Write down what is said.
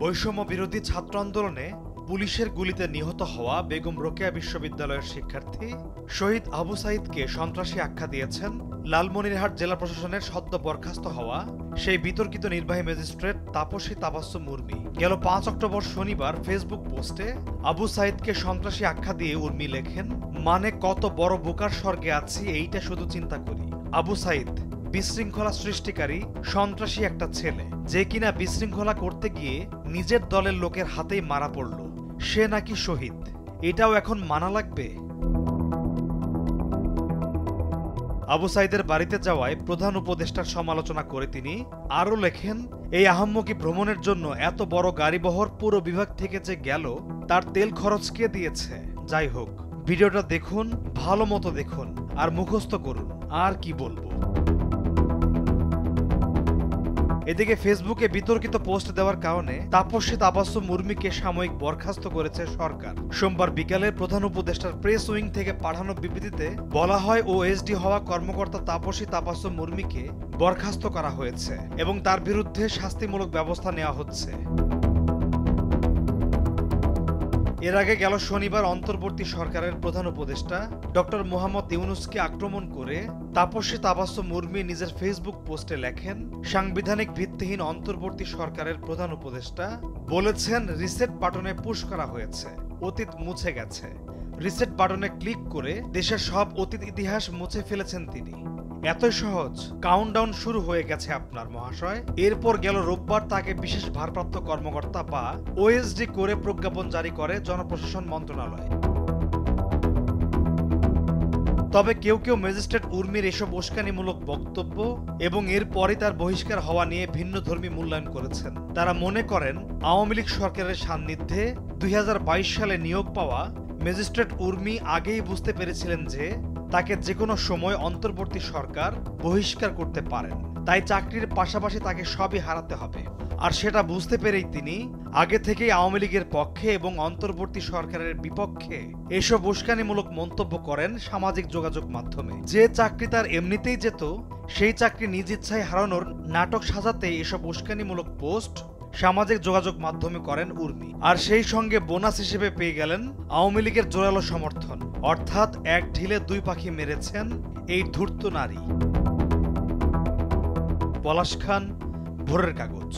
বৈষম্য বিরোধী ছাত্র আন্দোলনে পুলিশের গুলিতে নিহত হওয়া বেগম রোকেয়া বিশ্ববিদ্যালয়ের শিক্ষার্থী শহীদ আবু সাঈদকে সন্ত্রাসী আখ্যা দিয়েছেন লালমনিরহাট জেলা প্রশাসনের সদ্য বরখাস্ত হওয়া সেই বিতর্কিত নির্বাহী ম্যাজিস্ট্রেট তাপসী তাবাসসুম উর্মি। গেল ৫ অক্টোবর শনিবার ফেসবুক পোস্টে আবু সাঈদকে সন্ত্রাসী আখ্যা দিয়ে উর্মি লেখেন, মানে কত বড় বোকার স্বর্গে আছি এইটা শুধু চিন্তা করি। আবু সাঈদ বিশৃঙ্খলা সৃষ্টিকারী সন্ত্রাসী একটা ছেলে, যে কিনা বিশৃঙ্খলা করতে গিয়ে নিজের দলের লোকের হাতেই মারা পড়ল। সে নাকি শহীদ, এটাও এখন মানা লাগবে? আবু সাঈদের বাড়িতে যাওয়ায় প্রধান উপদেষ্টার সমালোচনা করে তিনি আরও লেখেন, এই আহাম্মকি ভ্রমণের জন্য এত বড় গাড়িবহর পুরো বিভাগ থেকে যে গেল, তার তেল খরচ কে দিয়েছে? যাই হোক, ভিডিওটা দেখুন, ভালো মতো দেখুন আর মুখস্থ করুন। আর কি বলবো। এদিকে ফেসবুকে বিতর্কিত পোস্ট দেওয়ার কারণে তাপসী তাবাসসুম উর্মিকে সাময়িক বরখাস্ত করেছে সরকার। সোমবার বিকালে প্রধান উপদেষ্টার প্রেস উইং থেকে পাঠানো বিবৃতিতে বলা হয়, ওএসডি হওয়া কর্মকর্তা তাপসী তাবাসসুম উর্মিকে বরখাস্ত করা হয়েছে এবং তার বিরুদ্ধে শাস্তিমূলক ব্যবস্থা নেওয়া হচ্ছে। এর আগে গেল শনিবার অন্তর্বর্তী সরকারের প্রধান উপদেষ্টা ডক্টর মোহাম্মদ ইউনূসকে আক্রমণ করে তাপসী তাবাসসুম উর্মি নিজের ফেসবুক পোস্টে লেখেন, সাংবিধানিক ভিত্তিহীন অন্তর্বর্তী সরকারের প্রধান উপদেষ্টা বলেছেন রিসেট বাটনে পুশ করা হয়েছে, অতীত মুছে গেছে। রিসেট বাটনে ক্লিক করে দেশের সব অতীত ইতিহাস মুছে ফেলেছেন তিনি। এতই সহজ? কাউন্টডাউন শুরু হয়ে গেছে আপনার মহাশয়। এরপর গেল রোববার তাকে বিশেষ ভারপ্রাপ্ত কর্মকর্তা বা ওএসডি করে প্রজ্ঞাপন জারি করে জনপ্রশাসন মন্ত্রণালয়। তবে কেউ কেউ ম্যাজিস্ট্রেট উর্মির এসব উস্কানিমূলক বক্তব্য এবং এরপরই তার বহিষ্কার হওয়া নিয়ে ভিন্নধর্মী মূল্যায়ন করেছেন। তারা মনে করেন, আওয়ামী লীগ সরকারের সান্নিধ্যে ২০২২ সালে নিয়োগ পাওয়া ম্যাজিস্ট্রেট উর্মি আগেই বুঝতে পেরেছিলেন যে তাকে যে কোনো সময় অন্তর্বর্তী সরকার বহিষ্কার করতে পারেন, তাই চাকরির পাশাপাশি তাকে সবই হারাতে হবে। আর সেটা বুঝতে পেরেই তিনি আগে থেকেই আওয়ামী লীগের পক্ষে এবং অন্তর্বর্তী সরকারের বিপক্ষে এসব উস্কানিমূলক মন্তব্য করেন সামাজিক যোগাযোগ মাধ্যমে। যে চাকরি তার এমনিতেই যেত, সেই চাকরি নিজ ইচ্ছায় হারানোর নাটক সাজাতে এসব উস্কানিমূলক পোস্ট সামাজিক যোগাযোগ মাধ্যমে করেন উর্মি। আর সেই সঙ্গে বোনাস হিসেবে পেয়ে গেলেন আওয়ামী লীগের জোরালো সমর্থন। অর্থাৎ এক ঢিলে দুই পাখি মেরেছেন এই ধূর্ত নারী। পলাশ খান, ভোরের কাগজ।